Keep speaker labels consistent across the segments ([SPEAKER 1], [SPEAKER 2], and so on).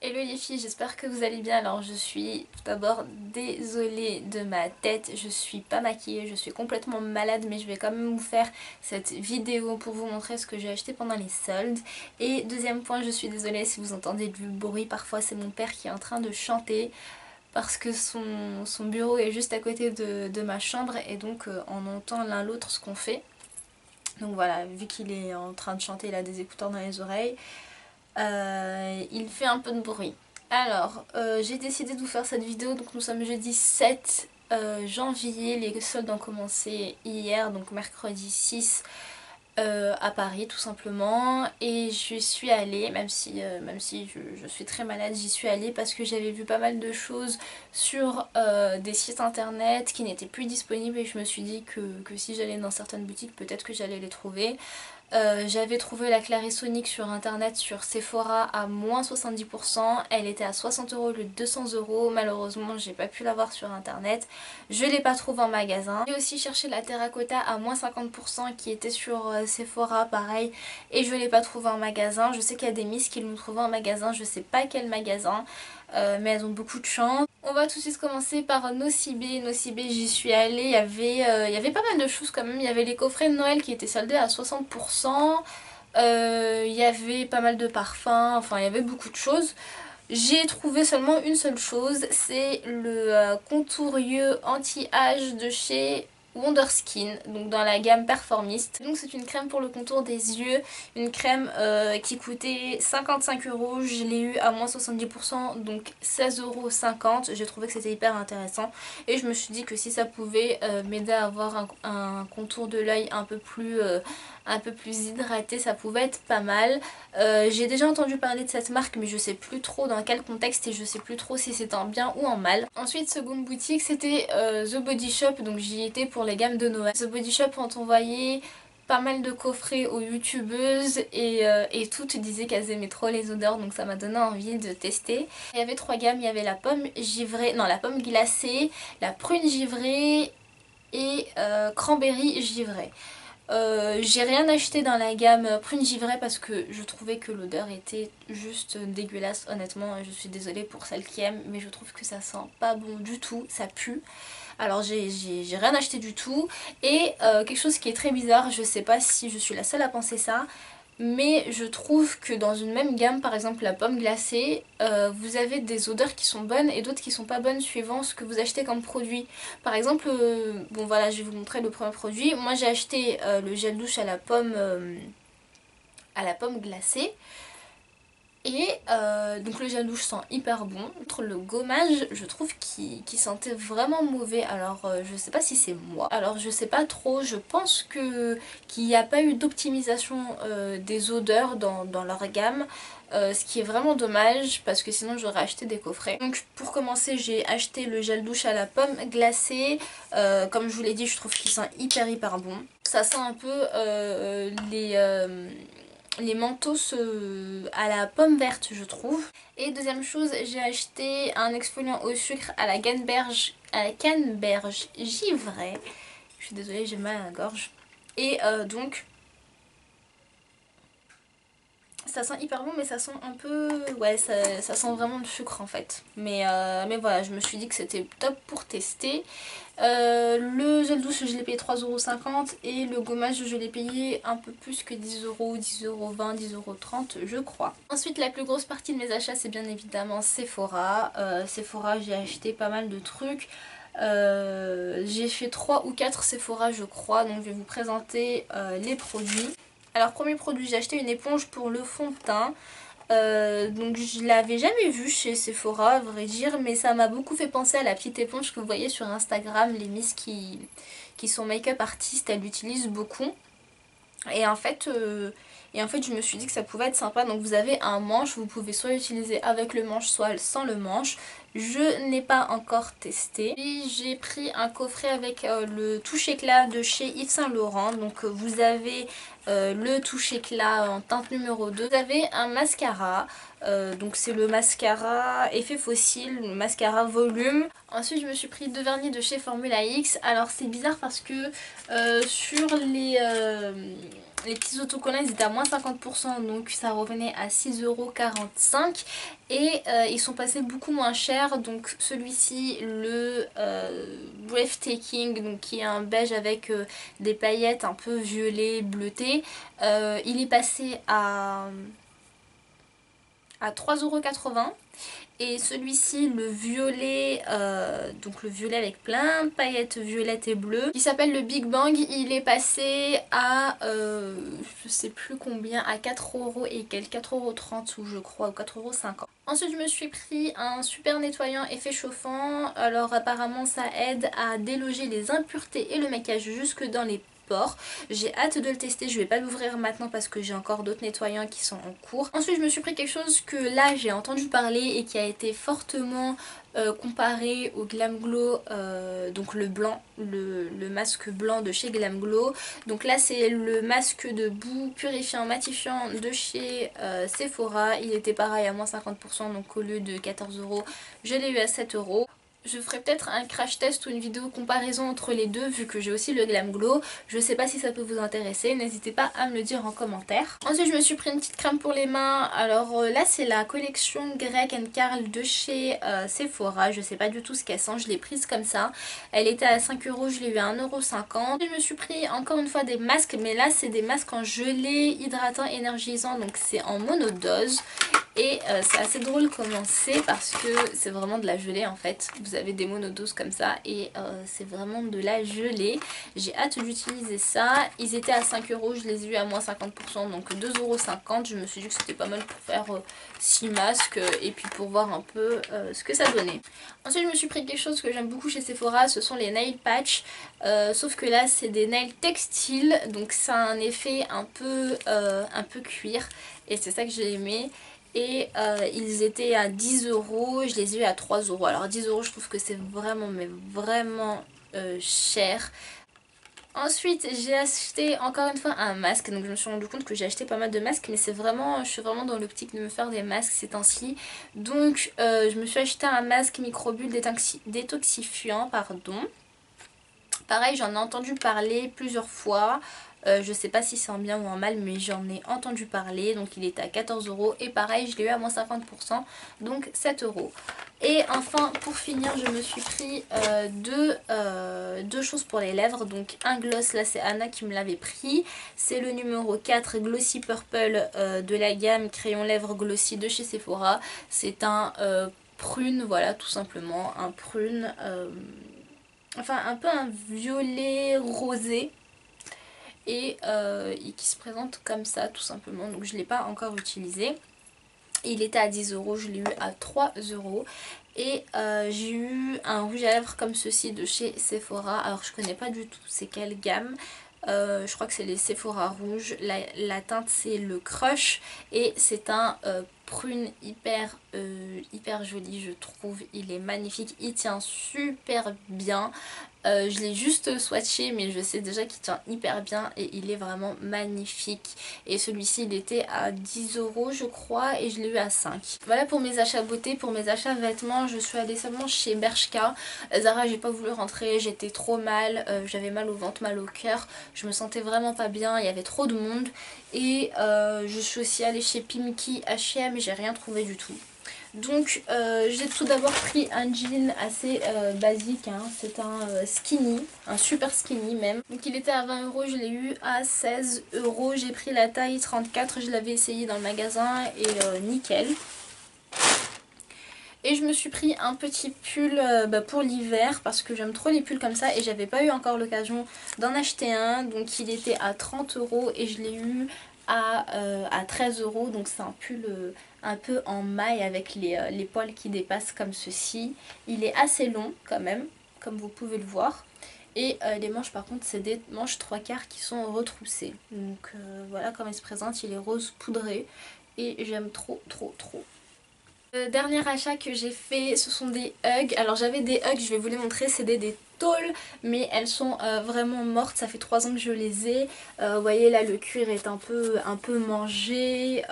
[SPEAKER 1] Hello les filles, j'espère que vous allez bien. Alors je suis tout d'abord désolée de ma tête, je suis pas maquillée, je suis complètement malade, mais je vais quand même vous faire cette vidéo pour vous montrer ce que j'ai acheté pendant les soldes. Et deuxième point, je suis désolée si vous entendez du bruit, parfois c'est mon père qui est en train de chanter parce que son bureau est juste à côté de ma chambre et donc on entend l'un l'autre ce qu'on fait. Donc voilà, vu qu'il est en train de chanter, il a des écouteurs dans les oreilles. Il fait un peu de bruit. Alors, j'ai décidé de vous faire cette vidéo, donc nous sommes jeudi 7 janvier, les soldes ont commencé hier, donc mercredi 6 à Paris tout simplement, et je suis allée, même si je suis très malade, j'y suis allée parce que j'avais vu pas mal de choses sur des sites internet qui n'étaient plus disponibles et je me suis dit que si j'allais dans certaines boutiques, peut-être que j'allais les trouver. J'avais trouvé la Clarisonic sur internet sur Sephora à moins 70%, elle était à 60 € au lieu de 200 €, malheureusement j'ai pas pu l'avoir sur internet, je l'ai pas trouvée en magasin. J'ai aussi cherché la Terracotta à moins 50% qui était sur Sephora pareil et je l'ai pas trouvée en magasin. Je sais qu'il y a des Miss qui l'ont trouvée en magasin, je sais pas quel magasin. Mais elles ont beaucoup de chance. On va tout de suite commencer par Nocibé. Nocibé, j'y suis allée, il y avait pas mal de choses quand même. Il y avait les coffrets de Noël qui étaient soldés à 60%. Il y avait pas mal de parfums, enfin il y avait beaucoup de choses. J'ai trouvé seulement une seule chose, c'est le contour yeux anti-âge de chez Wonderskin, donc dans la gamme Performist. Donc c'est une crème pour le contour des yeux, une crème qui coûtait 55 €, je l'ai eu à moins 70%, donc 16,50 €. J'ai trouvé que c'était hyper intéressant et je me suis dit que si ça pouvait m'aider à avoir un contour de l'œil un peu plus hydraté, ça pouvait être pas mal. J'ai déjà entendu parler de cette marque mais je sais plus trop dans quel contexte et je sais plus trop si c'est en bien ou en mal. Ensuite, seconde boutique, c'était The Body Shop, donc j'y étais pour les gammes de Noël. The Body Shop ont envoyé pas mal de coffrets aux youtubeuses et toutes disaient qu'elles aimaient trop les odeurs, donc ça m'a donné envie de tester. Il y avait trois gammes, il y avait la pomme givrée, non la pomme glacée, la prune givrée et cranberry givrée. J'ai rien acheté dans la gamme prune givrée parce que je trouvais que l'odeur était juste dégueulasse, honnêtement. Je suis désolée pour celles qui aiment, mais je trouve que ça sent pas bon du tout, ça pue. Alors j'ai rien acheté du tout. Et quelque chose qui est très bizarre, je sais pas si je suis la seule à penser ça, mais je trouve que dans une même gamme, par exemple la pomme glacée, vous avez des odeurs qui sont bonnes et d'autres qui sont pas bonnes suivant ce que vous achetez comme produit. Par exemple, bon voilà, je vais vous montrer le premier produit. Moi j'ai acheté le gel douche à la pomme glacée. Et donc le gel douche sent hyper bon. Contre le gommage, je trouve qu'il sentait vraiment mauvais. Alors je sais pas si c'est moi. Alors je sais pas trop. Je pense qu'il n'y a pas eu d'optimisation des odeurs dans leur gamme. Ce qui est vraiment dommage parce que sinon j'aurais acheté des coffrets. Donc pour commencer, j'ai acheté le gel douche à la pomme glacée. Comme je vous l'ai dit, je trouve qu'il sent hyper bon. Ça sent un peu les mentos à la pomme verte, je trouve. Et deuxième chose, j'ai acheté un exfoliant au sucre à la canneberge givrée. Je suis désolée, j'ai mal à la gorge. Et donc ça sent hyper bon, mais ça sent un peu... Ouais, ça sent vraiment le sucre en fait. Mais voilà, je me suis dit que c'était top pour tester. Le gel douche, je l'ai payé 3,50 € et le gommage, je l'ai payé un peu plus que 10 €, 10,20 €, 10,30 € je crois. Ensuite, la plus grosse partie de mes achats, c'est bien évidemment Sephora. Sephora, j'ai acheté pas mal de trucs. J'ai fait 3 ou 4 Sephora je crois, donc je vais vous présenter les produits. Alors premier produit, j'ai acheté une éponge pour le fond de teint. Donc je l'avais jamais vue chez Sephora à vrai dire, mais ça m'a beaucoup fait penser à la petite éponge que vous voyez sur Instagram, les miss qui sont make-up artistes, elles l'utilisent beaucoup. Et en fait je me suis dit que ça pouvait être sympa. Donc vous avez un manche, vous pouvez soit l'utiliser avec le manche soit sans le manche. Je n'ai pas encore testé. Et j'ai pris un coffret avec le touche éclat de chez Yves Saint Laurent. Donc vous avez le touche éclat en teinte numéro 2. Vous avez un mascara. Donc c'est le mascara effet fossile, le mascara volume. Ensuite je me suis pris deux vernis de chez Formula X. Alors c'est bizarre parce que sur Les petits autocollants ils étaient à moins 50%, donc ça revenait à 6,45 € et ils sont passés beaucoup moins cher. Donc celui-ci, le Breathtaking, donc qui est un beige avec des paillettes un peu violet bleuté, il est passé à 3,80 €. Et celui-ci, le violet, donc le violet avec plein de paillettes violettes et bleues, qui s'appelle le Big Bang, il est passé à, je sais plus combien, à 4 € et quelques, 4,30 € ou je crois, ou 4,50 €. Ensuite je me suis pris un super nettoyant effet chauffant. Alors apparemment ça aide à déloger les impuretés et le maquillage jusque dans les pores. J'ai hâte de le tester, je vais pas l'ouvrir maintenant parce que j'ai encore d'autres nettoyants qui sont en cours. Ensuite je me suis pris quelque chose que là j'ai entendu parler et qui a été fortement comparé au Glam Glow, donc le blanc, le masque blanc de chez Glam Glow. Donc là c'est le masque de boue purifiant matifiant de chez Sephora. Il était pareil à moins 50%, donc au lieu de 14 € je l'ai eu à 7 €. Je ferai peut-être un crash test ou une vidéo comparaison entre les deux vu que j'ai aussi le Glam Glow. Je sais pas si ça peut vous intéresser, n'hésitez pas à me le dire en commentaire. Ensuite je me suis pris une petite crème pour les mains. Alors là c'est la collection Greg Karl de chez Sephora. Je sais pas du tout ce qu'elle sent, je l'ai prise comme ça. Elle était à 5 €, je l'ai eu à 1,50 €. Je me suis pris encore une fois des masques, mais là c'est des masques en gelée hydratant énergisant, donc c'est en monodose. Et c'est assez drôle comment c'est parce que c'est vraiment de la gelée en fait. Vous avez des monodoses comme ça et c'est vraiment de la gelée. J'ai hâte d'utiliser ça. Ils étaient à 5 €, je les ai eu à moins 50%, donc 2,50 €. Je me suis dit que c'était pas mal pour faire 6 masques et puis pour voir un peu ce que ça donnait. Ensuite je me suis pris quelque chose que j'aime beaucoup chez Sephora, ce sont les nail patch. Sauf que là c'est des nails textiles, donc ça a un effet un peu cuir et c'est ça que j'ai aimé. Et ils étaient à 10 €, je les ai eu à 3 €. Alors 10 € je trouve que c'est vraiment mais vraiment cher. Ensuite j'ai acheté encore une fois un masque, donc je me suis rendu compte que j'ai acheté pas mal de masques, mais c'est vraiment, je suis vraiment dans l'optique de me faire des masques ces temps-ci. Donc je me suis acheté un masque microbulle détoxifiant, pardon. Pareil, j'en ai entendu parler plusieurs fois. Je sais pas si c'est en bien ou en mal, mais j'en ai entendu parler. Donc il était à 14 € et pareil je l'ai eu à moins 50%, donc 7 €. Et enfin pour finir je me suis pris deux choses pour les lèvres. Donc un gloss, là c'est Anna qui me l'avait pris. C'est le numéro 4 Glossy Purple de la gamme Crayon Lèvres Glossy de chez Sephora. C'est un prune, voilà, tout simplement un prune, enfin un peu un violet rosé. Et qui se présente comme ça tout simplement, donc je ne l'ai pas encore utilisé. Il était à 10 €, je l'ai eu à 3 €. Et j'ai eu un rouge à lèvres comme ceci de chez Sephora. Alors je connais pas du tout c'est quelle gamme. Je crois que c'est les Sephora rouges. La teinte c'est le Crush et c'est un prune hyper joli je trouve. Il est magnifique, il tient super bien. Je l'ai juste swatché mais je sais déjà qu'il tient hyper bien et il est vraiment magnifique. Et celui-ci il était à 10 € je crois et je l'ai eu à 5. Voilà pour mes achats beauté. Pour mes achats vêtements je suis allée seulement chez Bershka. Zara j'ai pas voulu rentrer, j'étais trop mal, j'avais mal au ventre, mal au cœur, je me sentais vraiment pas bien, il y avait trop de monde. Et je suis aussi allée chez Pimki, H&M et j'ai rien trouvé du tout. Donc j'ai tout d'abord pris un jean assez basique, hein. C'est un skinny, un super skinny même. Donc il était à 20 €, je l'ai eu à 16 €. J'ai pris la taille 34, je l'avais essayé dans le magasin et nickel. Et je me suis pris un petit pull pour l'hiver parce que j'aime trop les pulls comme ça et j'avais pas eu encore l'occasion d'en acheter un. Donc il était à 30 € et je l'ai eu à 13 €. Donc c'est un pull un peu en maille avec les poils qui dépassent comme ceci. Il est assez long quand même, comme vous pouvez le voir. Et les manches par contre c'est des manches 3/4 qui sont retroussées. Donc voilà comment il se présente, il est rose poudré et j'aime trop trop trop. Le dernier achat que j'ai fait ce sont des Uggs. Alors j'avais des Uggs, je vais vous les montrer, c'est des tôles mais elles sont vraiment mortes, ça fait 3 ans que je les ai. Vous voyez là le cuir est un peu mangé,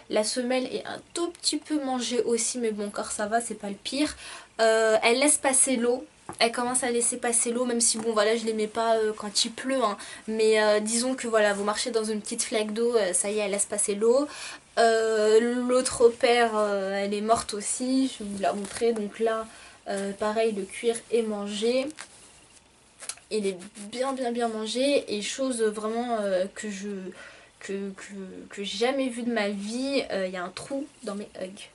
[SPEAKER 1] la semelle est un tout petit peu mangée aussi mais bon encore ça va, c'est pas le pire. Elle laisse passer l'eau. elle commence à laisser passer l'eau, même si bon voilà je les mets pas quand il pleut hein. Mais disons que voilà, vous marchez dans une petite flaque d'eau, ça y est elle laisse passer l'eau. L'autre paire elle est morte aussi, je vais vous la montrer. Donc là pareil, le cuir est mangé. Il est bien mangé et chose vraiment que j'ai jamais vu de ma vie. Il y a un trou dans mes Uggs.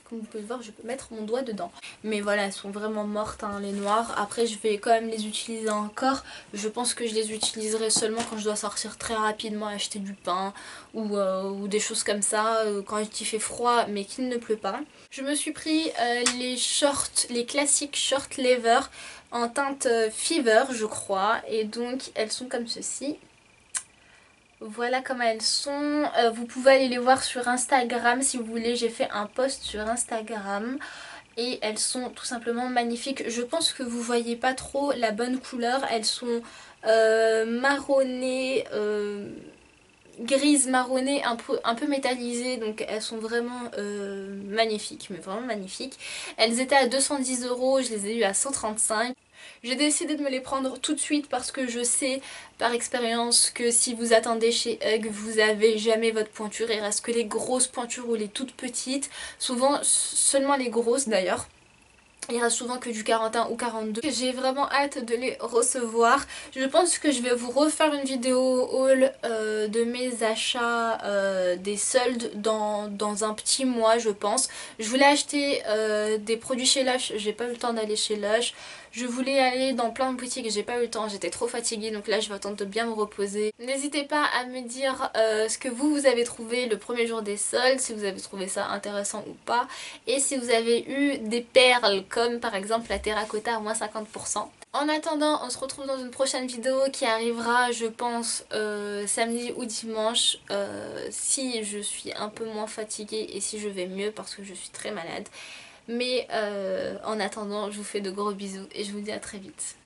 [SPEAKER 1] Comme vous pouvez le voir, je peux mettre mon doigt dedans. Mais voilà, elles sont vraiment mortes hein, les noires. Après je vais quand même les utiliser encore. Je pense que je les utiliserai seulement quand je dois sortir très rapidement acheter du pain ou des choses comme ça, quand il fait froid mais qu'il ne pleut pas. Je me suis pris les shorts, les classiques short leather en teinte Fever je crois. Et donc elles sont comme ceci. Voilà comment elles sont. Vous pouvez aller les voir sur Instagram si vous voulez. J'ai fait un post sur Instagram. Et elles sont tout simplement magnifiques. Je pense que vous voyez pas trop la bonne couleur. Elles sont marronnées, grises marronnées, un peu métallisées. Donc elles sont vraiment magnifiques. Mais vraiment magnifiques. Elles étaient à 210 €. Je les ai eues à 135. J'ai décidé de me les prendre tout de suite parce que je sais par expérience que si vous attendez chez Hug, vous avez jamais votre pointure. Il reste que les grosses pointures ou les toutes petites. Souvent, seulement les grosses d'ailleurs. Il reste souvent que du 41 ou 42. J'ai vraiment hâte de les recevoir. Je pense que je vais vous refaire une vidéo haul de mes achats, des soldes dans un petit mois je pense. Je voulais acheter des produits chez Lush, j'ai pas eu le temps d'aller chez Lush. Je voulais aller dans plein de boutiques, j'ai pas eu le temps, j'étais trop fatiguée donc là je vais attendre de bien me reposer. N'hésitez pas à me dire ce que vous avez trouvé le premier jour des soldes, si vous avez trouvé ça intéressant ou pas. Et si vous avez eu des perles comme par exemple la terracotta à moins 50%. En attendant, on se retrouve dans une prochaine vidéo qui arrivera je pense samedi ou dimanche si je suis un peu moins fatiguée et si je vais mieux parce que je suis très malade. Mais en attendant, je vous fais de gros bisous et je vous dis à très vite.